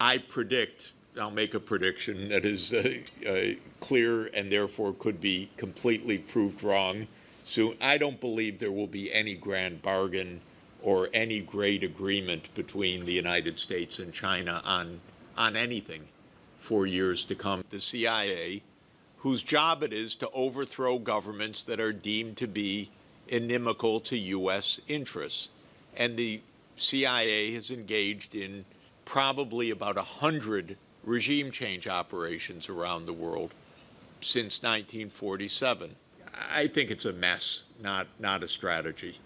I predict, I'll make a prediction that is clear and therefore could be completely proved wrong soon. I don't believe there will be any grand bargain or any great agreement between the United States and China on anything for years to come. The CIA, whose job it is to overthrow governments that are deemed to be inimical to U.S. interests. And the CIA has engaged in probably about 100 regime change operations around the world since 1947. I think it's a mess, not a strategy.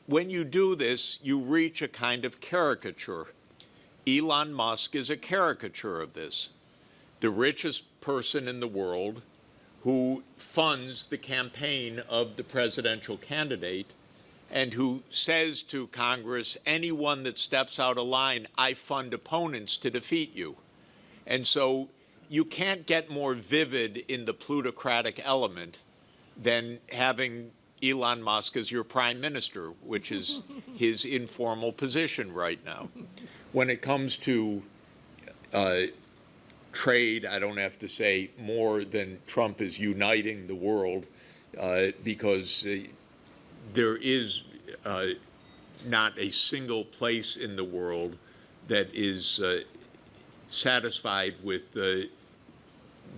When you do this, you reach a kind of caricature. Elon Musk is a caricature of this. The richest person in the world who funds the campaign of the presidential candidate and who says to Congress, anyone that steps out of line, I fund opponents to defeat you. And so you can't get more vivid in the plutocratic element than having Elon Musk as your prime minister, which is his informal position right now. When it comes to trade, I don't have to say more than Trump is uniting the world because there is not a single place in the world that is satisfied with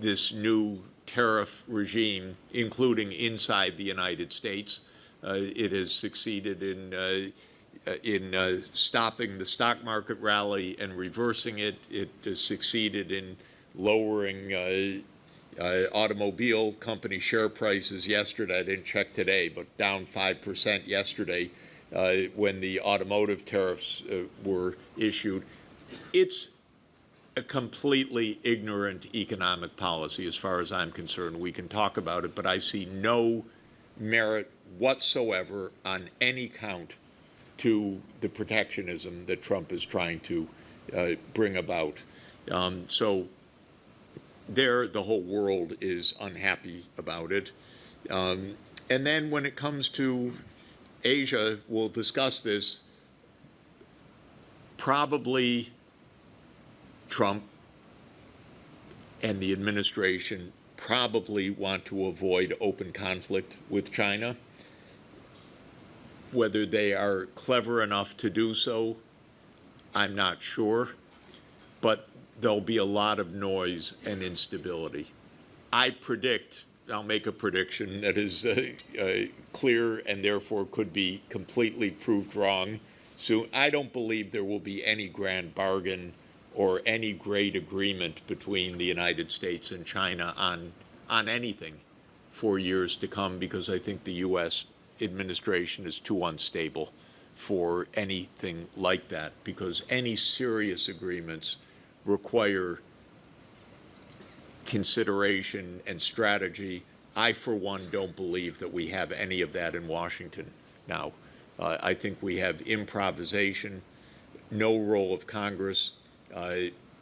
this new tariff regime, including inside the United States. It has succeeded in stopping the stock market rally and reversing it. It has succeeded in lowering automobile company share prices yesterday. I didn't check today, but down 5% yesterday when the automotive tariffs were issued. It's a completely ignorant economic policy as far as I'm concerned. We can talk about it, but I see no merit whatsoever on any count to the protectionism that Trump is trying to bring about. So there, the whole world is unhappy about it. And then when it comes to Asia, we'll discuss this, probably Trump and the administration probably want to avoid open conflict with China. Whether they are clever enough to do so, I'm not sure, but there'll be a lot of noise and instability. I predict, I'll make a prediction that is clear and therefore could be completely proved wrong soon. I don't believe there will be any grand bargain or any great agreement between the United States and China on anything for years to come, because I think the U.S. administration is too unstable for anything like that, because any serious agreements require consideration and strategy. I, for one, don't believe that we have any of that in Washington now. I think we have improvisation, no role of Congress,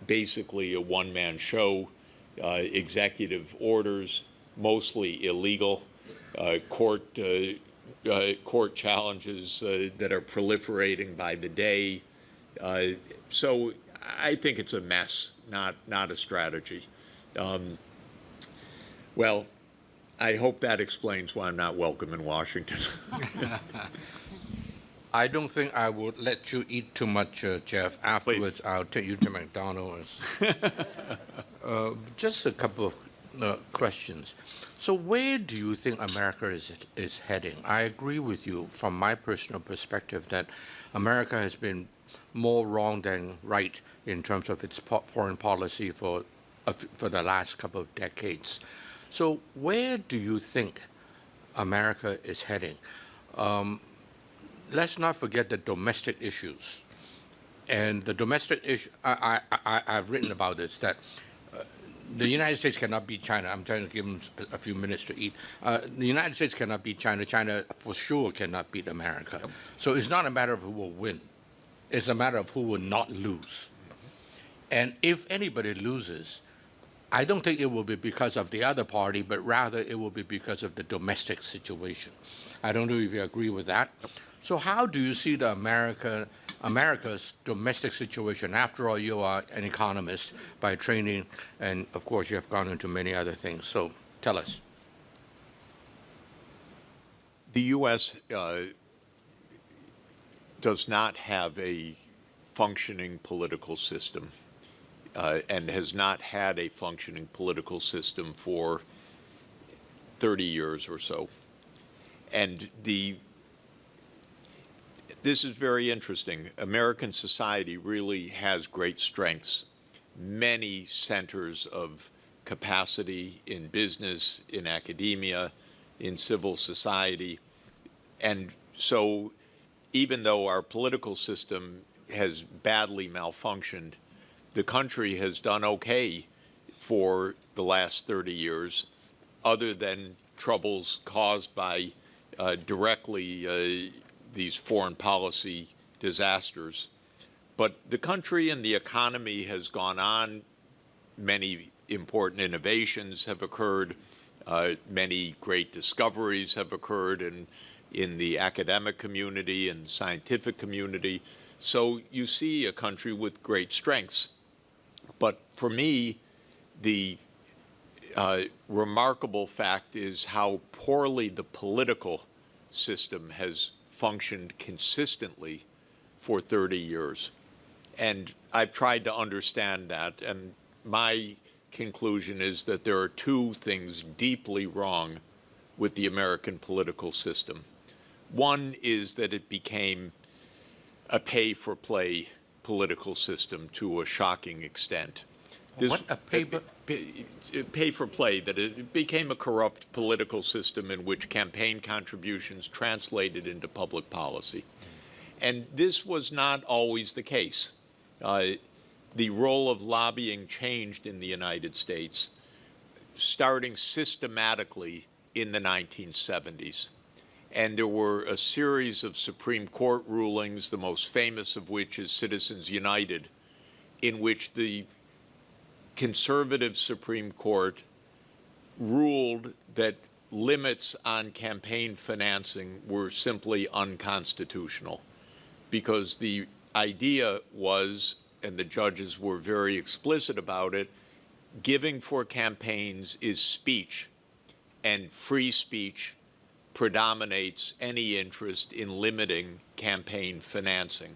basically a one-man show, executive orders, mostly illegal, court challenges that are proliferating by the day. So I think it's a mess, not a strategy. Well, I hope that explains why I'm not welcome in Washington. I don't think I would let you eat too much, Jeff. Afterwards, Please. I'll take you to McDonald's. Just a couple of questions. So where do you think America is heading? I agree with you from my personal perspective that America has been more wrong than right in terms of its foreign policy for the last couple of decades. So where do you think America is heading? Let's not forget the domestic issues. And the domestic issue, I've written about this, that the United States cannot beat China. I'm trying to give them a few minutes to eat. The United States cannot beat China. China, for sure, cannot beat America. Yep. So it's not a matter of who will win. It's a matter of who will not lose. And if anybody loses, I don't think it will be because of the other party, but rather it will be because of the domestic situation. I don't know if you agree with that. So how do you see the America's domestic situation. After all, you are an economist by training, and of course, you have gone into many other things. So tell us. The U.S. Does not have a functioning political system and has not had a functioning political system for 30 years or so. And this is very interesting. American society really has great strengths, many centers of capacity in business, in academia, in civil society. And so even though our political system has badly malfunctioned, the country has done okay for the last 30 years, other than troubles caused by directly these foreign policy disasters. But the country and the economy has gone on. Many important innovations have occurred. Many great discoveries have occurred in the academic community and scientific community. So you see a country with great strengths. But for me, the remarkable fact is how poorly the political system has functioned consistently for 30 years. And I've tried to understand that, and my conclusion is that there are two things deeply wrong with the American political system. One is that it became a pay-for-play political system to a shocking extent. Pay for play, that it became a corrupt political system in which campaign contributions translated into public policy. And this was not always the case. The role of lobbying changed in the United States, starting systematically in the 1970s. And there were a series of Supreme Court rulings, the most famous of which is Citizens United, in which the conservative Supreme Court ruled that limits on campaign financing were simply unconstitutional, because the idea was, and the judges were very explicit about it, giving for campaigns is speech, and free speech predominates any interest in limiting campaign financing.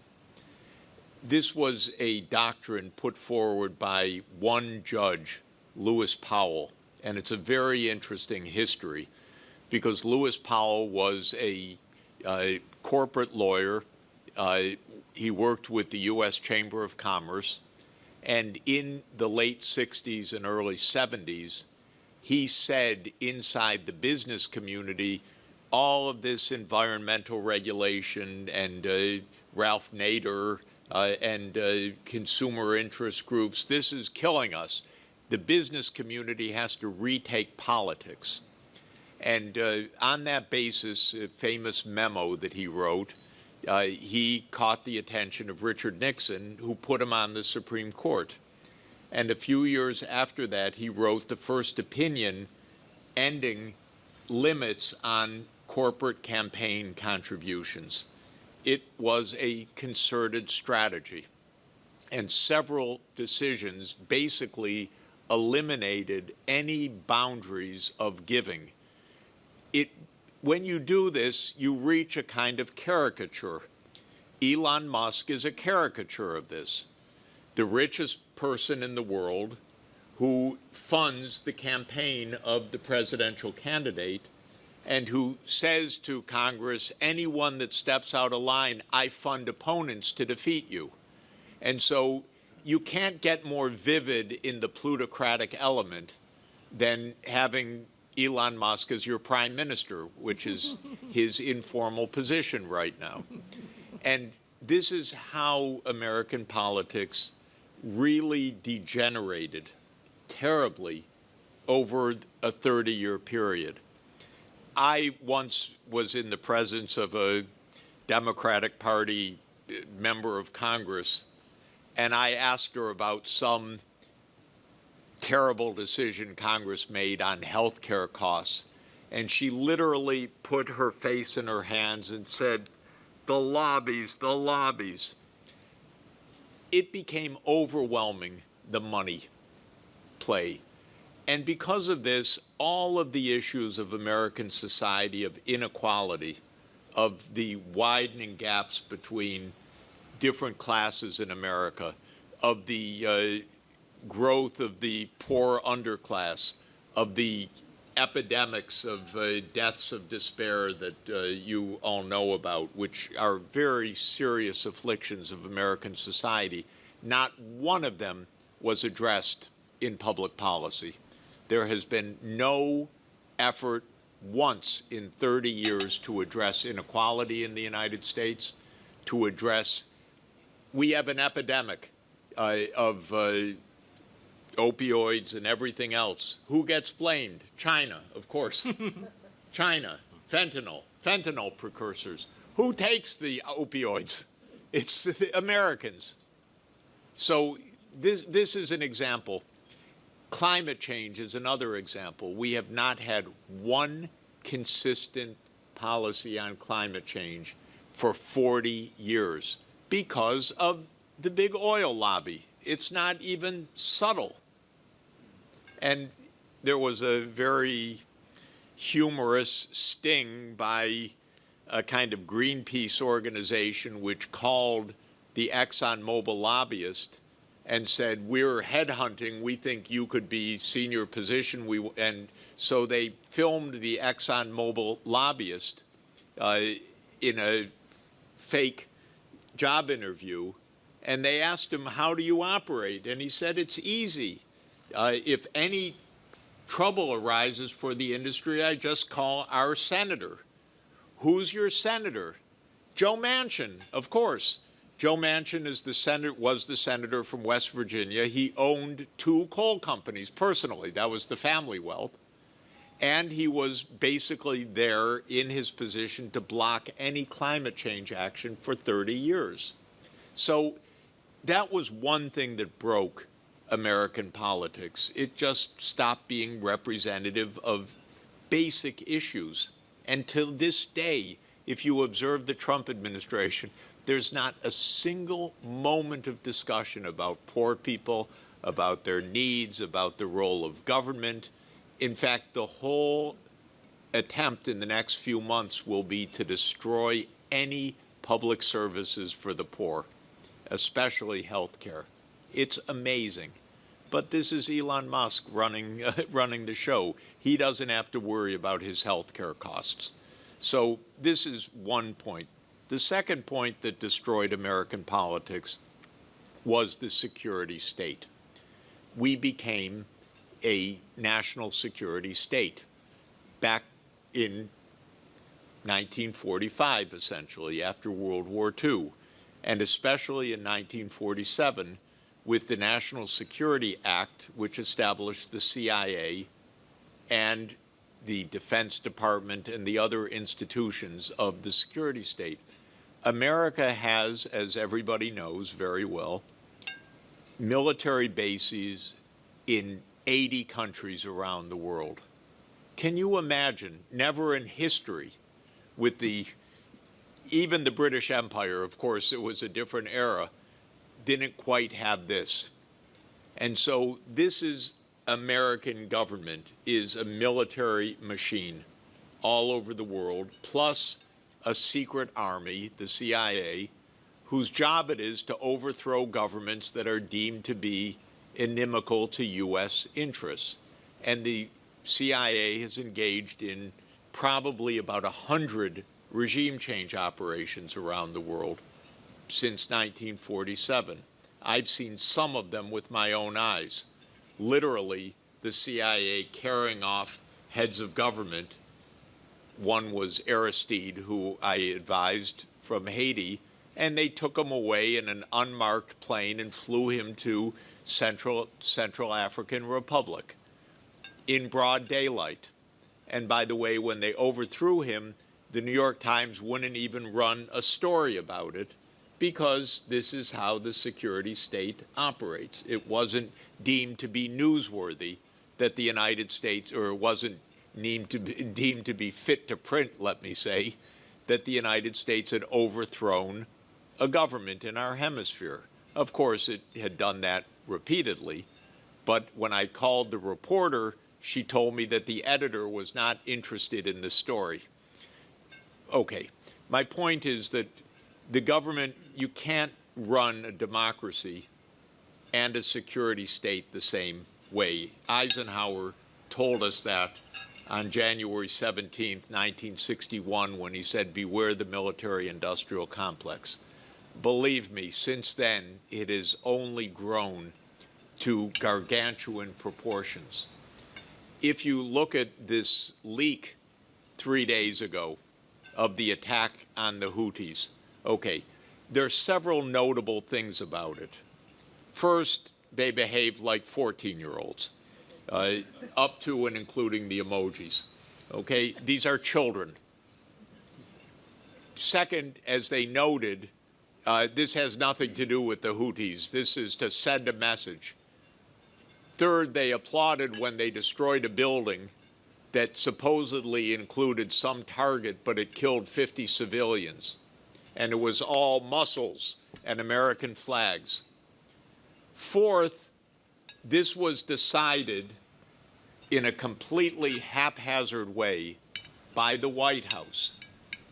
This was a doctrine put forward by one judge, Lewis Powell, and it's a very interesting history, because Lewis Powell was a corporate lawyer. He worked with the U.S. Chamber of Commerce, and in the late 60s and early 70s, he said inside the business community, all of this environmental regulation and Ralph Nader and consumer interest groups, this is killing us. The business community has to retake politics. And on that basis, a famous memo that he wrote, he caught the attention of Richard Nixon, who put him on the Supreme Court. And a few years after that, he wrote the first opinion ending limits on corporate campaign contributions. It was a concerted strategy, and several decisions basically eliminated any boundaries of giving. When you do this, you reach a kind of caricature. Elon Musk is a caricature of this. The richest person in the world who funds the campaign of the presidential candidate and who says to Congress, anyone that steps out of line, I fund opponents to defeat you. And so you can't get more vivid in the plutocratic element than having Elon Musk as your prime minister, which is his informal position right now. And this is how American politics really degenerated terribly over a 30-year period. I once was in the presence of a Democratic Party member of Congress, and I asked her about some terrible decision Congress made on health care costs. And she literally put her face in her hands and said, the lobbies, the lobbies. it became overwhelming, the money play. And because of this, all of the issues of American society, of inequality, of the widening gaps between different classes in America, of the growth of the poor underclass, of the epidemics of deaths of despair that you all know about, which are very serious afflictions of American society, not one of them was addressed in public policy. There has been no effort once in 30 years to address inequality in the United States, to address, we have an epidemic of opioids and everything else. Who gets blamed? China, of course. China, fentanyl precursors. Who takes the opioids? It's the Americans. So this is an example. Climate change is another example. We have not had one consistent policy on climate change for 40 years because of the big oil lobby. It's not even subtle. And there was a very humorous sting by a kind of Greenpeace organization which called the ExxonMobil lobbyist and said, we're headhunting, we think you could be senior position. And so they filmed the ExxonMobil lobbyist in a fake job interview, and they asked him, how do you operate? And he said, it's easy. If any trouble arises for the industry, I just call our senator. Who's your senator? Joe Manchin, of course. Joe Manchin was the senator from West Virginia. He owned 2 coal companies personally. That was the family wealth. And he was basically there in his position to block any climate change action for 30 years. So that was one thing that broke American politics. It just stopped being representative of basic issues. And till this day, if you observe the Trump administration, there's not a single moment of discussion about poor people, about their needs, about the role of government. In fact, the whole attempt in the next few months will be to destroy any public services for the poor, especially health care. It's amazing. But this is Elon Musk running the show. He doesn't have to worry about his health care costs. So this is one point. The second point that destroyed American politics was the security state. We became a national security state back in 1945, essentially, after World War II, and especially in 1947 with the National Security Act, which established the CIA and the Defense Department and the other institutions of the security state. America has, as everybody knows very well, military bases in 80 countries around the world. Can you imagine? Never in history, with even the British Empire, of course, it was a different era, didn't quite have this. And so this is American government is a military machine all over the world, plus a secret army, the CIA, whose job it is to overthrow governments that are deemed to be inimical to U.S. interests. And the CIA has engaged in probably about 100 regime change operations around the world since 1947. I've seen some of them with my own eyes. Literally, the CIA carrying off heads of government. One was Aristide, who I advised from Haiti, and they took him away in an unmarked plane and flew him to Central African Republic in broad daylight. And by the way, when they overthrew him, the New York Times wouldn't even run a story about it because this is how the security state operates. It wasn't deemed to be newsworthy that the United States, or it wasn't deemed to be fit to print, let me say, that the United States had overthrown a government in our hemisphere, Of course, it had done that repeatedly. But when I called the reporter, she told me that the editor was not interested in the story. Okay, my point is that the government, you can't run a democracy and a security state the same way. Eisenhower told us that on January 17th, 1961, when he said, "Beware the military-industrial complex." Believe me, since then, it has only grown to gargantuan proportions. If you look at this leak 3 days ago of the attack on the Houthis, okay, there are several notable things about it. First, they behaved like 14-year-olds, up to and including the emojis. Okay, these are children. Second, as they noted, this has nothing to do with the Houthis. This is to send a message. Third, they applauded when they destroyed a building that supposedly included some target, but it killed 50 civilians. And it was all mussels and American flags. Fourth, this was decided in a completely haphazard way by the White House.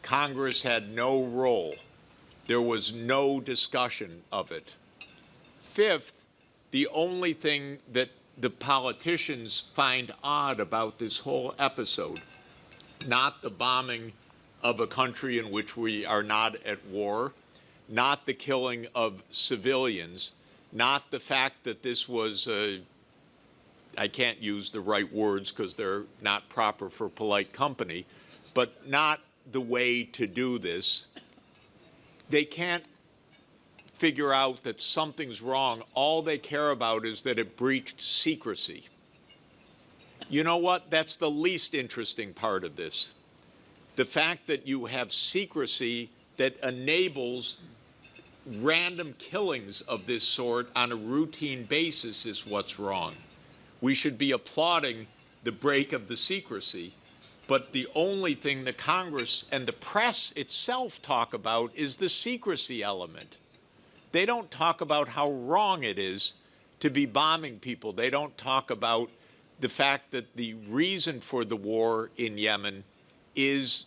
Congress had no role. There was no discussion of it. Fifth, the only thing that the politicians find odd about this whole episode, not the bombing of a country in which we are not at war, not the killing of civilians, not the fact that this was, I can't use the right words because they're not proper for polite company, but not the way to do this. They can't figure out that something's wrong. All they care about is that it breached secrecy. You know what? That's the least interesting part of this. The fact that you have secrecy that enables random killings of this sort on a routine basis is what's wrong. We should be applauding the break of the secrecy, but the only thing the Congress and the press itself talk about is the secrecy element. They don't talk about how wrong it is to be bombing people. They don't talk about the fact that the reason for the war in Yemen is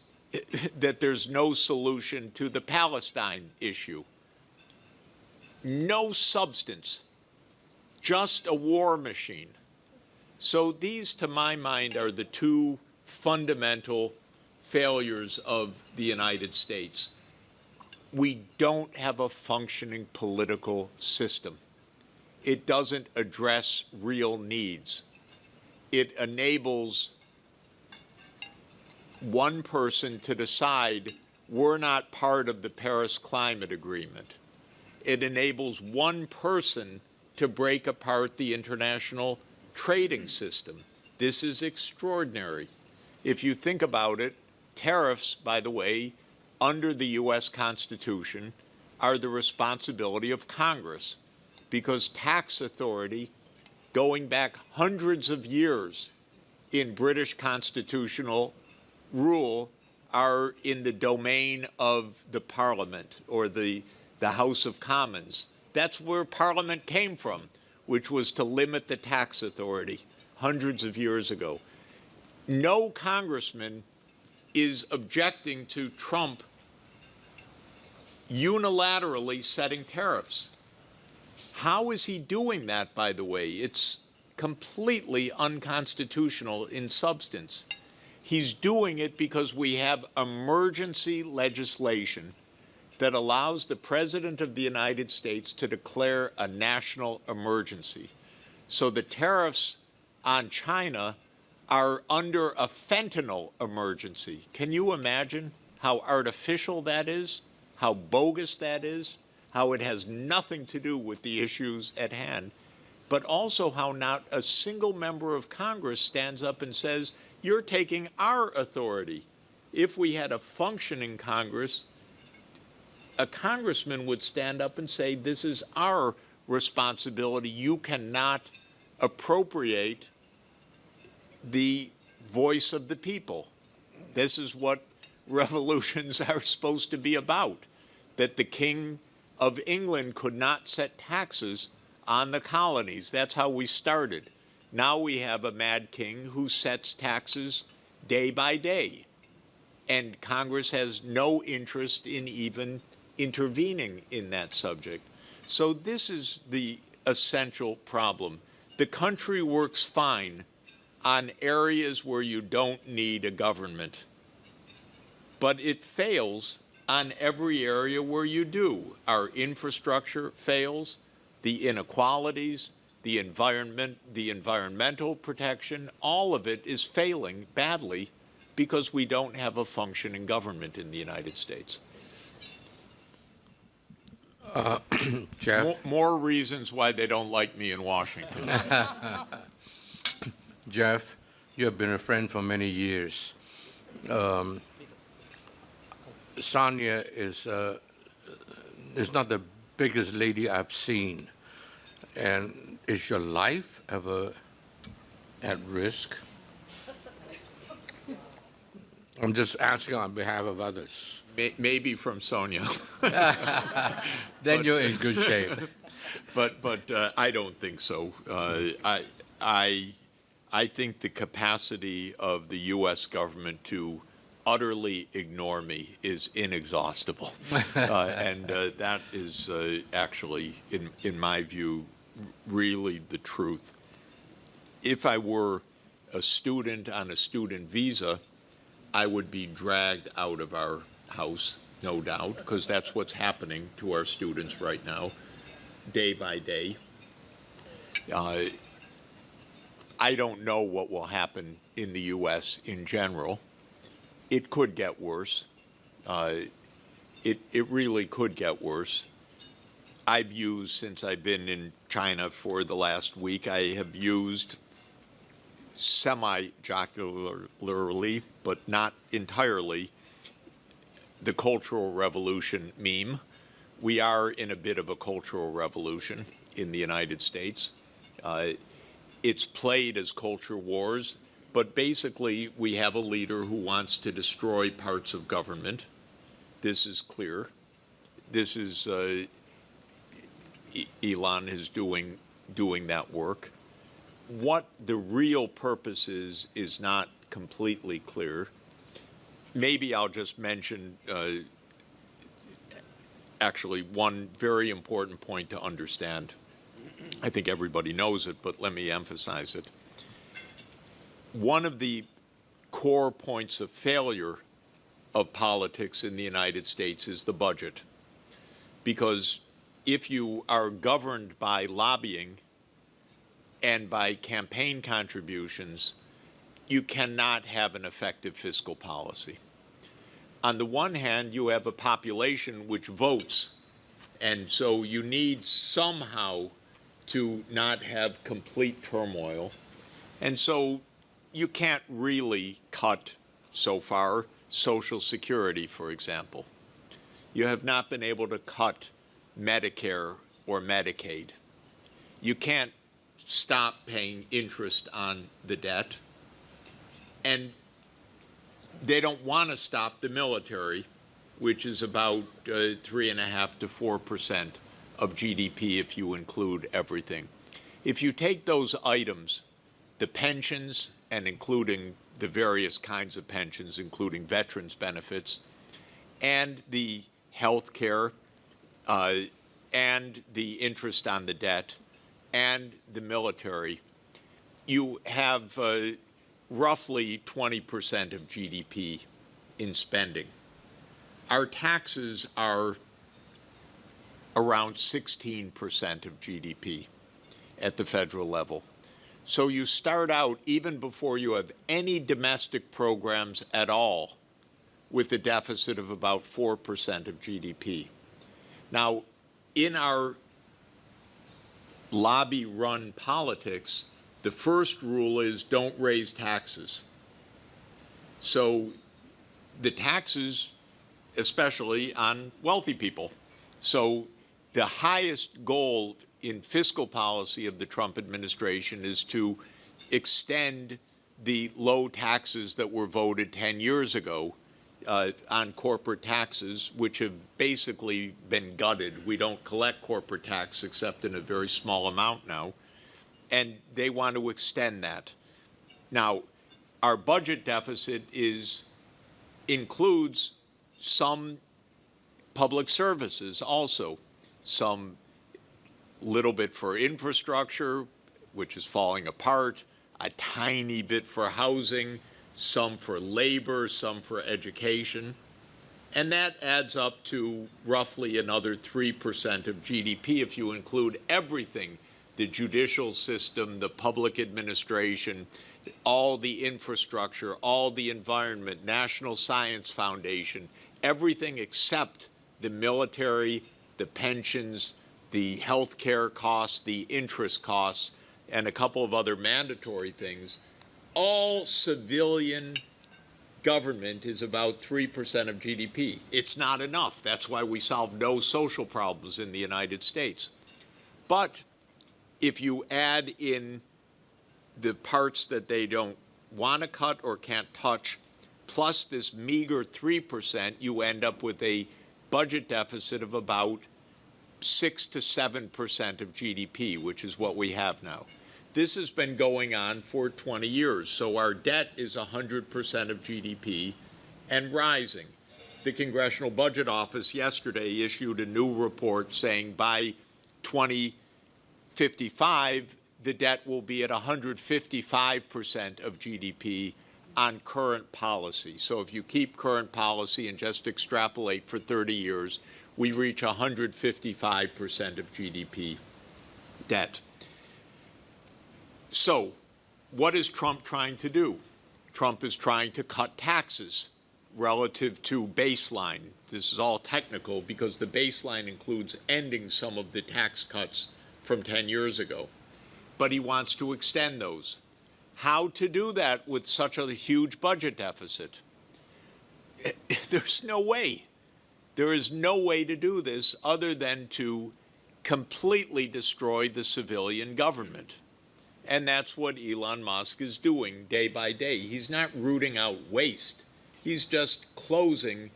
that there's no solution to the Palestine issue. No substance, just a war machine. So these, to my mind, are the two fundamental failures of the United States. We don't have a functioning political system. It doesn't address real needs. It enables one person to decide we're not part of the Paris Climate Agreement. It enables one person to break apart the international trading system. This is extraordinary. If you think about it, tariffs, by the way, under the U.S. Constitution, are the responsibility of Congress, because tax authority, going back hundreds of years in British constitutional rule, are in the domain of the Parliament or the House of Commons. That's where Parliament came from, which was to limit the tax authority hundreds of years ago. No congressman is objecting to Trump unilaterally setting tariffs. How is he doing that, by the way? It's completely unconstitutional in substance. He's doing it because we have emergency legislation that allows the President of the United States to declare a national emergency. So the tariffs on China are under a fentanyl emergency. Can you imagine how artificial that is, how bogus that is, how it has nothing to do with the issues at hand, but also how not a single member of Congress stands up and says, you're taking our authority. If we had a functioning Congress, a congressman would stand up and say, this is our responsibility. You cannot appropriate the voice of the people. This is what revolutions are supposed to be about, that the king of England could not set taxes on the colonies. That's how we started. Now we have a mad king who sets taxes day by day. And Congress has no interest in even intervening in that subject. So this is the essential problem. The country works fine on areas where you don't need a government, but it fails on every area where you do. Our infrastructure fails, the inequalities, the environment, the environmental protection, all of it is failing badly because we don't have a functioning government in the United States. Jeff? More reasons why they don't like me in Washington. Jeff, you have been a friend for many years. Sonia is not the biggest lady I've seen. And is your life ever at risk? I'm just asking on behalf of others. Maybe from Sonia. Then you're in good shape. But I don't think so. I think the capacity of the U.S. government to utterly ignore me is inexhaustible. And that is actually, in my view, really the truth. If I were a student on a student visa, I would be dragged out of our house, no doubt, because that's what's happening to our students right now, day by day. I don't know what will happen in the U.S. in general. It could get worse. It really could get worse. I've used, since I've been in China for the last week, I have used semi-jocularly, but not entirely, the Cultural Revolution meme. We are in a bit of a cultural revolution in the United States. It's played as culture wars, but basically we have a leader who wants to destroy parts of government. This is clear. This is Elon is doing that work. What the real purpose is not completely clear. Maybe I'll just mention actually one very important point to understand. I think everybody knows it, but let me emphasize it. One of the core points of failure of politics in the United States is the budget. Because if you are governed by lobbying and by campaign contributions, you cannot have an effective fiscal policy. On the one hand, you have a population which votes, and so you need somehow to not have complete turmoil. And so you can't really cut, so far, Social Security, for example. You have not been able to cut Medicare or Medicaid. You can't stop paying interest on the debt. And they don't want to stop the military, which is about 3.5% to 4% of GDP if you include everything. If you take those items, the pensions, and including the various kinds of pensions, including veterans benefits, and the health care, and the interest on the debt, and the military, you have roughly 20% of GDP in spending. Our taxes are around 16% of GDP at the federal level. So you start out, even before you have any domestic programs at all, with a deficit of about 4% of GDP. Now, in our lobby-run politics, the first rule is don't raise taxes. So the taxes, especially on wealthy people. So the highest goal in fiscal policy of the Trump administration is to extend the low taxes that were voted 10 years ago on corporate taxes, which have basically been gutted. We don't collect corporate tax except in a very small amount now, and they want to extend that. Now, our budget deficit includes some public services also, some little bit for infrastructure, which is falling apart, a tiny bit for housing, some for labor, some for education. And that adds up to roughly another 3% of GDP if you include everything, the judicial system, the public administration, all the infrastructure, all the environment, National Science Foundation, everything except the military, the pensions, the health care costs, the interest costs, and a couple of other mandatory things. All civilian government is about 3% of GDP. It's not enough. That's why we solve no social problems in the United States. But if you add in the parts that they don't want to cut or can't touch, plus this meager 3%, you end up with a budget deficit of about 6 to 7% of GDP, which is what we have now. This has been going on for 20 years, so our debt is 100% of GDP and rising. The Congressional Budget Office yesterday issued a new report saying by 2055, the debt will be at 155% of GDP on current policy. So if you keep current policy and just extrapolate for 30 years, we reach 155% of GDP debt. So what is Trump trying to do? Trump is trying to cut taxes relative to baseline. This is all technical because the baseline includes ending some of the tax cuts from 10 years ago. But he wants to extend those. How to do that with such a huge budget deficit? There's no way. There is no way to do this other than to completely destroy the civilian government. And that's what Elon Musk is doing day by day. He's not rooting out waste. He's just closing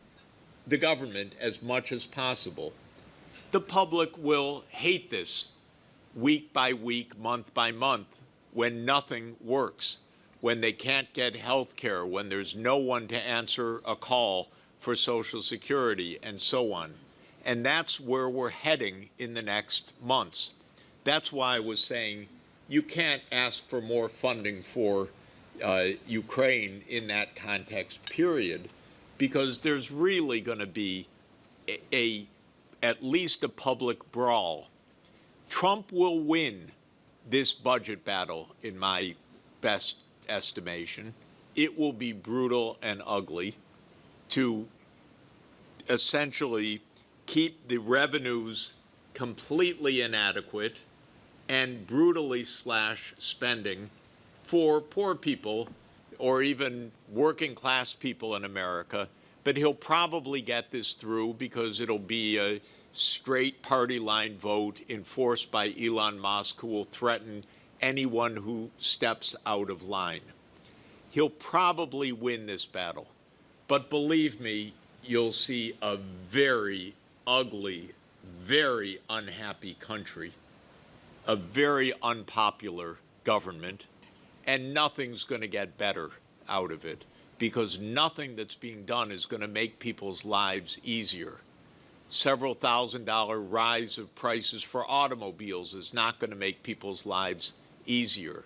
the government as much as possible. The public will hate this week by week, month by month, when nothing works, when they can't get health care, when there's no one to answer a call for Social Security, and so on. And that's where we're heading in the next months. That's why I was saying you can't ask for more funding for Ukraine in that context, period, because there's really going to be at least a public brawl. Trump will win this budget battle, in my best estimation. It will be brutal and ugly to essentially keep the revenues completely inadequate and brutally slash spending for poor people or even working class people in America. But he'll probably get this through because it'll be a straight party line vote enforced by Elon Musk, who will threaten anyone who steps out of line. He'll probably win this battle. But believe me, you'll see a very ugly, very unhappy country, a very unpopular government, and nothing's going to get better out of it because nothing that's being done is going to make people's lives easier. Several $1,000 rise of prices for automobiles is not going to make people's lives easier.